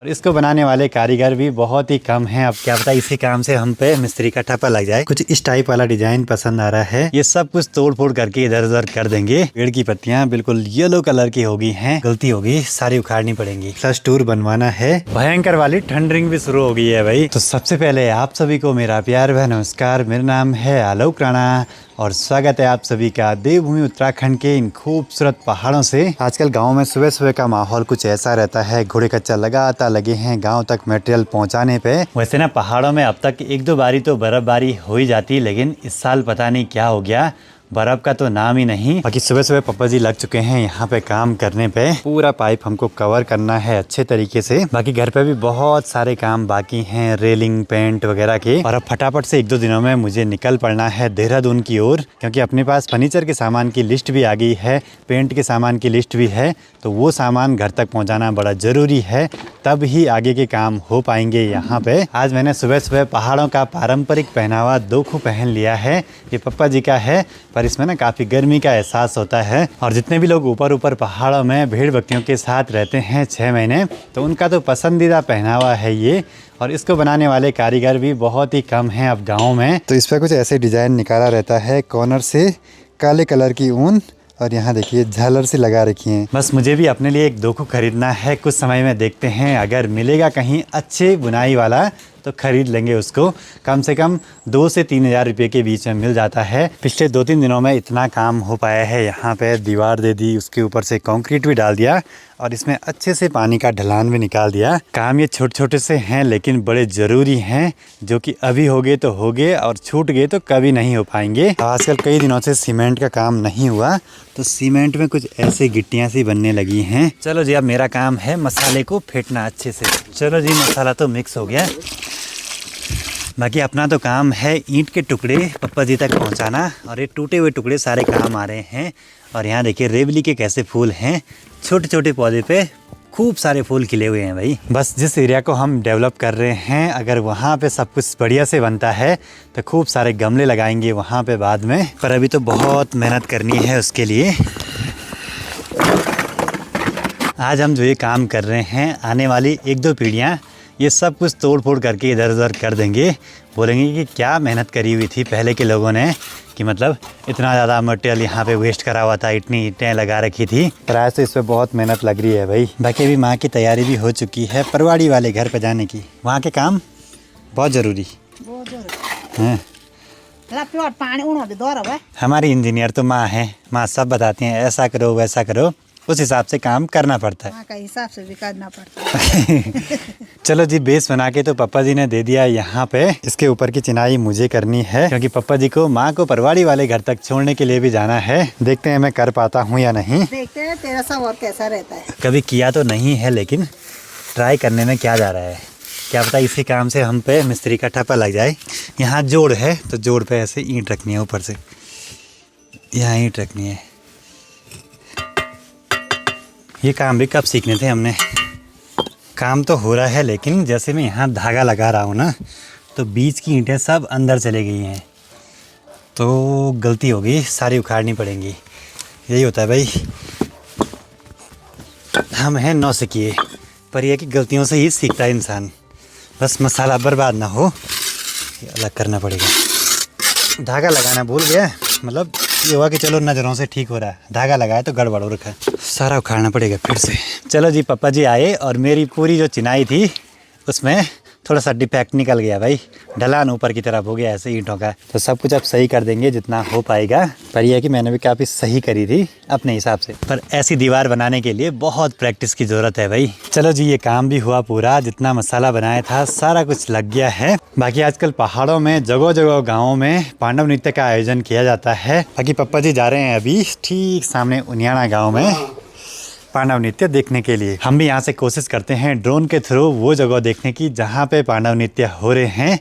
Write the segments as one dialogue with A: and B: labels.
A: और इसको बनाने वाले कारीगर भी बहुत ही कम हैं। अब क्या पता इसी काम से हम पे मिस्त्री का ठप्पा लग जाए। कुछ इस टाइप वाला डिजाइन पसंद आ रहा है, ये सब कुछ तोड़ फोड़ करके इधर उधर कर देंगे। पेड़ की पत्तियां बिल्कुल येलो कलर की होगी हैं, गलती होगी सारी उखाड़नी पड़ेंगी। प्लस टूर बनवाना है। भयंकर वाली ठंडरिंग भी शुरू हो गई है भाई। तो सबसे पहले आप सभी को मेरा प्यार व नमस्कार। मेरा नाम है आलोक राणा और स्वागत है आप सभी का देवभूमि उत्तराखंड के इन खूबसूरत पहाड़ों से। आजकल गांव में सुबह सुबह का माहौल कुछ ऐसा रहता है, घोड़े कच्चा लगातार लगे हैं गांव तक मटेरियल पहुंचाने पे। वैसे ना पहाड़ों में अब तक एक दो बारी तो बर्फबारी हो ही जाती, लेकिन इस साल पता नहीं क्या हो गया, बर्फ का तो नाम ही नहीं। बाकी सुबह सुबह पापा जी लग चुके हैं यहाँ पे काम करने पे। पूरा पाइप हमको कवर करना है अच्छे तरीके से। बाकी घर पे भी बहुत सारे काम बाकी हैं, रेलिंग पेंट वगैरह के। और अब फटाफट से एक दो दिनों में मुझे निकल पड़ना है देहरादून की ओर, क्योंकि अपने पास फर्नीचर के सामान की लिस्ट भी आ गई है, पेंट के सामान की लिस्ट भी है। तो वो सामान घर तक पहुँचाना बड़ा ज़रूरी है, तब ही आगे के काम हो पाएंगे यहाँ पे। आज मैंने सुबह सुबह पहाड़ों का पारंपरिक पहनावा दोखू पहन लिया है। ये पप्पा जी का है, पर इसमें ना काफ़ी गर्मी का एहसास होता है। और जितने भी लोग ऊपर ऊपर पहाड़ों में भेड़ बकरियों के साथ रहते हैं 6 महीने, तो उनका तो पसंदीदा पहनावा है ये। और इसको बनाने वाले कारीगर भी बहुत ही कम हैं अब गाँव में। तो इस पर कुछ ऐसे डिज़ाइन निकाला रहता है, कॉर्नर से काले कलर की ऊन, और यहाँ देखिए झालर से लगा रखी हैं। बस मुझे भी अपने लिए एक दोखू खरीदना है, कुछ समय में देखते हैं अगर मिलेगा कहीं अच्छे बुनाई वाला तो खरीद लेंगे उसको। कम से कम 2 से 3 हज़ार रुपये के बीच में मिल जाता है। पिछले 2-3 दिनों में इतना काम हो पाया है। यहाँ पे दीवार दे दी, उसके ऊपर से कंक्रीट भी डाल दिया और इसमें अच्छे से पानी का ढलान भी निकाल दिया। काम ये छोटे छोटे से हैं लेकिन बड़े ज़रूरी हैं, जो कि अभी हो गए तो हो गए और छूट गए तो कभी नहीं हो पाएंगे। आजकल कई दिनों से सीमेंट का काम नहीं हुआ, तो सीमेंट में कुछ ऐसे गिट्टियाँ सी बनने लगी हैं। चलो जी, अब मेरा काम है मसाले को फेंटना अच्छे से। चलो जी, मसाला तो मिक्स हो गया। बाकी अपना तो काम है ईंट के टुकड़े पप्पा जी तक पहुंचाना, और ये टूटे हुए टुकड़े सारे काम आ रहे हैं। और यहाँ देखिए रेवली के कैसे फूल हैं, छोटे छोटे पौधे पे खूब सारे फूल खिले हुए हैं भाई। बस जिस एरिया को हम डेवलप कर रहे हैं, अगर वहाँ पे सब कुछ बढ़िया से बनता है तो खूब सारे गमले लगाएंगे वहाँ पे बाद में। पर अभी तो बहुत मेहनत करनी है उसके लिए। आज हम जो ये काम कर रहे हैं, आने वाली 1-2 पीढ़ियाँ ये सब कुछ तोड़ फोड़ करके इधर उधर कर देंगे। बोलेंगे कि क्या मेहनत करी हुई थी पहले के लोगों ने, कि मतलब इतना ज़्यादा मटेरियल यहाँ पे वेस्ट करा हुआ था, इतनी ईंटें लगा रखी थी। पर आज तो इस पर बहुत मेहनत लग रही है भाई। बाकी अभी माँ की तैयारी भी हो चुकी है परवाड़ी वाले घर पे जाने की। वहाँ के काम बहुत ज़रूरी हैं। हमारी इंजीनियर तो माँ है, माँ सब बताती हैं ऐसा करो वैसा करो, उस हिसाब से काम करना पड़ता है।
B: का हिसाब से भी करना पड़ता है।
A: चलो जी, बेस बना के तो पापा जी ने दे दिया यहाँ पे। इसके ऊपर की चिनाई मुझे करनी है, क्योंकि पापा जी को माँ को परवाड़ी वाले घर तक छोड़ने के लिए भी जाना है। देखते हैं मैं कर पाता हूँ या नहीं।
B: देखते हैं तेरा सब और कैसा रहता है।
A: कभी किया तो नहीं है, लेकिन ट्राई करने में क्या जा रहा है। क्या पता इसी काम से हम पे मिस्त्री का ठप्पा लग जाए। यहाँ जोड़ है तो जोड़ पे ऐसे ईंट रखनी है, ऊपर से यहाँ ईंट रखनी है। ये काम भी कब सीखने थे हमने। काम तो हो रहा है, लेकिन जैसे मैं यहाँ धागा लगा रहा हूँ ना, तो बीच की ईंटें सब अंदर चले गई हैं, तो गलती हो गई, सारी उखाड़नी पड़ेंगी। यही होता है भाई, हम हैं नौसिखिए, पर यह कि गलतियों से ही सीखता है इंसान। बस मसाला बर्बाद ना हो, ये अलग करना पड़ेगा। धागा लगाना भूल गया, मतलब ये हुआ कि चलो नज़रों से ठीक हो रहा है, धागा लगाया तो गड़बड़ हो रखा है, सारा उखाड़ना पड़ेगा फिर से। चलो जी, पापा जी आए और मेरी पूरी जो चिनाई थी उसमें थोड़ा सा डिफेक्ट निकल गया भाई, ढलान ऊपर की तरफ हो गया ऐसे ईंटों का। तो सब कुछ अब सही कर देंगे जितना हो पाएगा। पर यह है कि मैंने भी काफ़ी सही करी थी अपने हिसाब से, पर ऐसी दीवार बनाने के लिए बहुत प्रैक्टिस की ज़रूरत है भाई। चलो जी, ये काम भी हुआ पूरा, जितना मसाला बनाया था सारा कुछ लग गया है। बाकी आजकल पहाड़ों में जगह जगह गाँवों में पांडव नृत्य का आयोजन किया जाता है। बाकी पापा जी जा रहे हैं अभी ठीक सामने उनियाना गाँव में पांडव नृत्य देखने के लिए। हम भी यहाँ से कोशिश करते हैं ड्रोन के थ्रू वो जगह देखने की जहाँ पे पांडव नृत्य हो रहे हैं।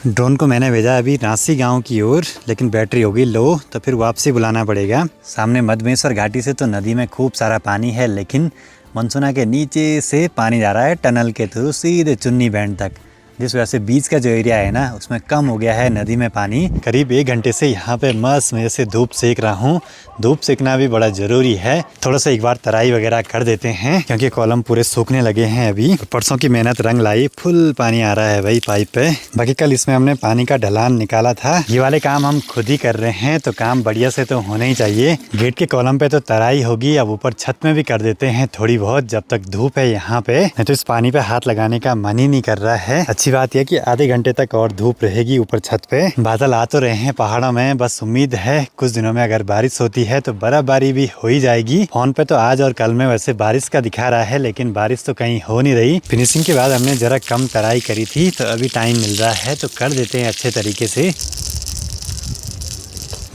A: ड्रोन को मैंने भेजा अभी रांसी गांव की ओर, लेकिन बैटरी होगी लो, तो फिर वापसी बुलाना पड़ेगा। सामने मधमेश्वर घाटी से तो नदी में खूब सारा पानी है, लेकिन मनसुना के नीचे से पानी जा रहा है टनल के थ्रू सीधे चुन्नी बैंड तक, जिस वजह से बीच का जो एरिया है ना उसमें कम हो गया है नदी में पानी। करीब 1 घंटे से यहाँ पे मस्त मजे से धूप सेक रहा हूँ। धूप सेकना भी बड़ा जरूरी है। थोड़ा सा एक बार तराई वगैरह कर देते हैं क्योंकि कॉलम पूरे सूखने लगे हैं अभी। परसों की मेहनत रंग लाई, फुल पानी आ रहा है भाई पाइप पे। बाकी कल इसमें हमने पानी का ढलान निकाला था। ये वाले काम हम खुद ही कर रहे हैं तो काम बढ़िया से तो होना ही चाहिए। गेट के कॉलम पे तो तराई होगी, अब ऊपर छत में भी कर देते हैं थोड़ी बहुत जब तक धूप है यहाँ पे। नहीं तो इस पानी पे हाथ लगाने का मन ही नहीं कर रहा है। अच्छी बात यह कि आधे घंटे तक और धूप रहेगी ऊपर छत पे। बादल आ तो रहे हैं पहाड़ों में, बस उम्मीद है कुछ दिनों में अगर बारिश होती है तो बर्फबारी भी हो ही जाएगी। फोन पे तो आज और कल में वैसे बारिश का दिखा रहा है, लेकिन बारिश तो कहीं हो नहीं रही। फिनिशिंग के बाद हमने जरा कम तराई करी थी तो अभी टाइम मिल रहा है तो कर देते हैं अच्छे तरीके से।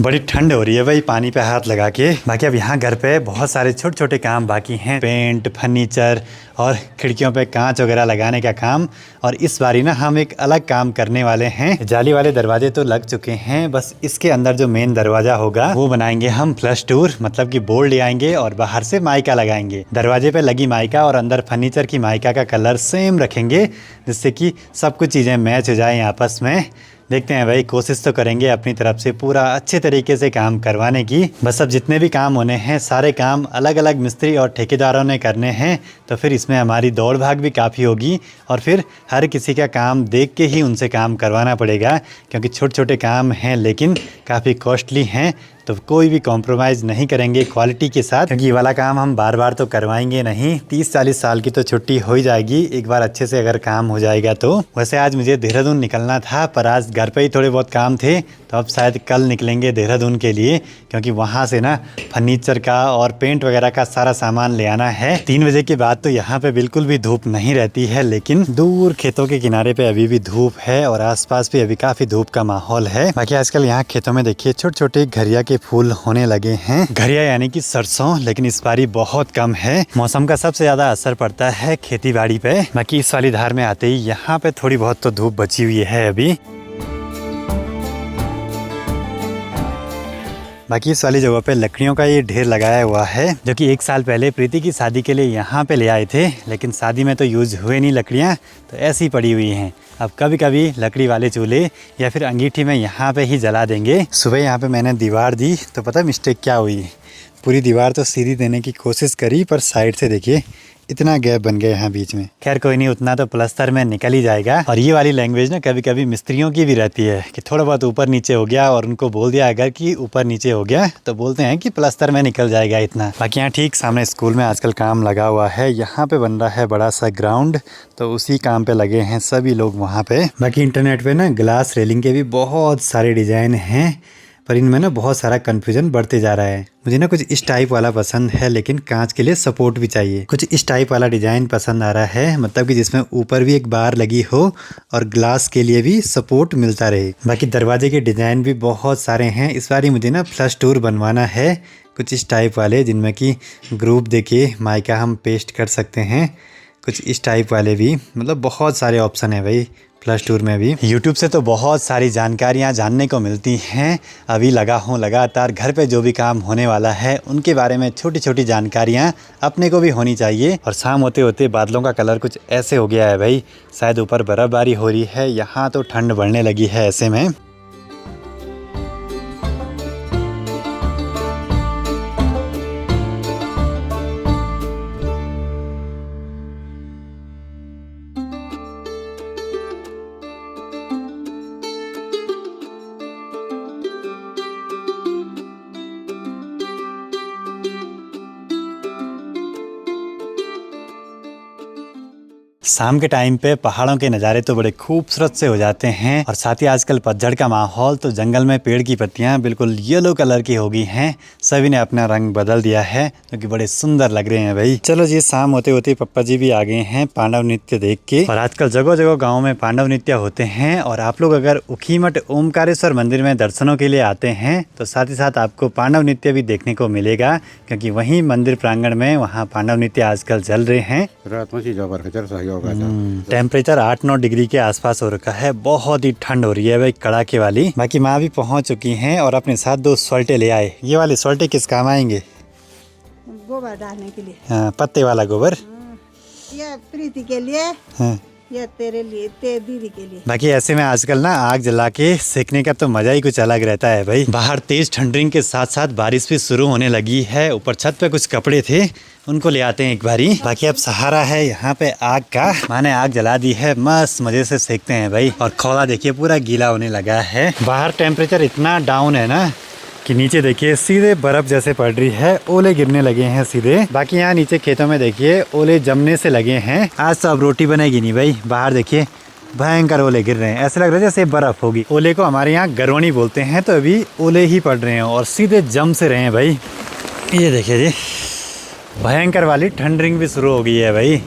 A: बड़ी ठंड हो रही है भाई पानी पे हाथ लगा के। बाकी अब यहाँ घर पे बहुत सारे छोटे छोटे काम बाकी हैं, पेंट, फर्नीचर और खिड़कियों पे कांच वगैरह लगाने का काम। और इस बारी ना हम एक अलग काम करने वाले हैं। जाली वाले दरवाजे तो लग चुके हैं, बस इसके अंदर जो मेन दरवाजा होगा वो बनाएंगे हम फ्लश टूर, मतलब कि बोर्ड ले आएंगे और बाहर से माइका लगाएंगे। दरवाजे पे लगी माइका और अंदर फर्नीचर की माइका का कलर सेम रखेंगे, जिससे कि सब कुछ चीज़ें मैच हो जाएं आपस में। देखते हैं भाई, कोशिश तो करेंगे अपनी तरफ से पूरा अच्छे तरीके से काम करवाने की। बस अब जितने भी काम होने हैं सारे काम अलग अलग मिस्त्री और ठेकेदारों ने करने हैं, तो फिर इसमें हमारी दौड़ भाग भी काफ़ी होगी और फिर हर किसी का काम देख के ही उनसे काम करवाना पड़ेगा, क्योंकि छोटे छोटे काम हैं लेकिन काफ़ी कॉस्टली हैं। तो कोई भी कॉम्प्रोमाइज़ नहीं करेंगे क्वालिटी के साथ, क्योंकि ये वाला काम हम बार बार तो करवाएंगे नहीं। 30-40 साल की तो छुट्टी हो ही जाएगी एक बार अच्छे से अगर काम हो जाएगा तो। वैसे आज मुझे देहरादून निकलना था, पर आज घर पे ही थोड़े बहुत काम थे, तो अब शायद कल निकलेंगे देहरादून के लिए, क्योंकि वहाँ से ना फर्नीचर का और पेंट वगैरह का सारा सामान ले आना है। 3 बजे के बाद तो यहाँ पे बिल्कुल भी धूप नहीं रहती है, लेकिन दूर खेतों के किनारे पे अभी भी धूप है और आसपास भी अभी काफ़ी धूप का माहौल है। बाकी आजकल यहाँ खेतों में देखिए छोटे छोटे घरिया के फूल होने लगे हैं। घरिया यानी कि सरसों, लेकिन इस बारी बहुत कम है। मौसम का सबसे ज़्यादा असर पड़ता है खेती बाड़ी पे। बाकी इस वाली धार में आते ही यहाँ पे थोड़ी बहुत तो धूप बची हुई है अभी। बाकी इस वाली जगह पे लकड़ियों का ये ढेर लगाया हुआ है, जो कि 1 साल पहले प्रीति की शादी के लिए यहाँ पे ले आए थे, लेकिन शादी में तो यूज़ हुए नहीं लकड़ियाँ, तो ऐसी पड़ी हुई हैं। अब कभी कभी लकड़ी वाले चूल्हे या फिर अंगीठी में यहाँ पे ही जला देंगे। सुबह यहाँ पे मैंने दीवार दी तो पता मिस्टेक क्या हुई, पूरी दीवार तो सीधी देने की कोशिश करी, पर साइड से देखिए इतना गैप बन गया यहाँ बीच में। खैर कोई नहीं, उतना तो प्लस्तर में निकल ही जाएगा। और ये वाली लैंग्वेज ना कभी कभी मिस्त्रियों की भी रहती है कि थोड़ा बहुत ऊपर नीचे हो गया और उनको बोल दिया अगर कि ऊपर नीचे हो गया तो बोलते हैं कि प्लस्तर में निकल जाएगा इतना। बाकी यहाँ ठीक सामने स्कूल में आजकल काम लगा हुआ है, यहाँ पे बन रहा है बड़ा सा ग्राउंड, तो उसी काम पे लगे हैं सभी लोग वहाँ पे। बाकी इंटरनेट पे ना ग्लास रेलिंग के भी बहुत सारे डिजाइन हैं, पर इनमें ना बहुत सारा कन्फ्यूजन बढ़ते जा रहा है। मुझे ना कुछ इस टाइप वाला पसंद है, लेकिन कांच के लिए सपोर्ट भी चाहिए। कुछ इस टाइप वाला डिजाइन पसंद आ रहा है, मतलब कि जिसमें ऊपर भी एक बार लगी हो और ग्लास के लिए भी सपोर्ट मिलता रहे। बाकी दरवाजे के डिजाइन भी बहुत सारे हैं। इस बार मुझे ना फ्लश टूर बनवाना है कुछ इस टाइप वाले, जिनमें कि ग्रुप देके माइका हम पेस्ट कर सकते हैं। कुछ इस टाइप वाले भी, मतलब बहुत सारे ऑप्शन है भाई फ्लश टूर में भी। YouTube से तो बहुत सारी जानकारियाँ जानने को मिलती हैं। अभी लगा हूँ लगातार घर पे जो भी काम होने वाला है उनके बारे में छोटी छोटी जानकारियाँ अपने को भी होनी चाहिए। और शाम होते होते बादलों का कलर कुछ ऐसे हो गया है भाई, शायद ऊपर बर्फबारी हो रही है। यहाँ तो ठंड बढ़ने लगी है ऐसे में। शाम के टाइम पे पहाड़ों के नज़ारे तो बड़े खूबसूरत से हो जाते हैं, और साथ ही आजकल पतझड़ का माहौल, तो जंगल में पेड़ की पत्तियां बिल्कुल येलो कलर की हो गई हैं। सभी ने अपना रंग बदल दिया है, जो कि बड़े सुंदर लग रहे हैं भाई। चलो जी, शाम होते होते पप्पा जी भी आ गए हैं पांडव नृत्य देख के। और आजकल जगह जगह गाँव में पांडव नृत्य होते हैं, और आप लोग अगर उखीमठ ओमकारेश्वर मंदिर में दर्शनों के लिए आते हैं तो साथ ही साथ आपको पांडव नृत्य भी देखने को मिलेगा, क्योंकि वहीं मंदिर प्रांगण में वहाँ पांडव नृत्य आजकल चल रहे हैं।
C: रात में होगा तो।
A: टेम्परेचर 8-9 डिग्री के आसपास हो रखा है, बहुत ही ठंड हो रही है भाई, कड़ाके वाली। बाकी माँ भी पहुंच चुकी हैं और अपने साथ 2 सोल्टे ले आए। ये वाले सोल्टे किस काम आएंगे?
B: गोबर डालने के लिए।
A: हाँ, पत्ते वाला गोबर।
B: ये प्रीति के लिए,
A: हाँ।
B: ये तेरे लिए, तेरे दीदी के लिए।
A: बाकी ऐसे में आजकल ना आग जला के सेकने का तो मजा ही कुछ अलग रहता है भाई। बाहर तेज ठंडरिंग के साथ साथ बारिश भी शुरू होने लगी है। ऊपर छत पे कुछ कपड़े थे, उनको ले आते हैं एक बारी। बाकी अब सहारा है यहाँ पे आग का। माने आग जला दी है, मस्त मजे से सेकते हैं भाई। और खौला देखिए पूरा गीला होने लगा है। बाहर टेम्परेचर इतना डाउन है ना कि नीचे देखिए सीधे बर्फ जैसे पड़ रही है, ओले गिरने लगे हैं सीधे। बाकी यहाँ नीचे खेतों में देखिए ओले जमने से लगे हैं। आज तो अब रोटी बनेगी नहीं भाई। बाहर देखिए भयंकर ओले गिर रहे हैं, ऐसा लग रहा है जैसे बर्फ होगी। ओले को हमारे यहाँ गरवनी बोलते हैं, तो अभी ओले ही पड़ रहे हैं और सीधे जम से रहे हैं भाई। ये देखिए जी, भयंकर वाली ठंडरिंग भी शुरू हो गई है भाई।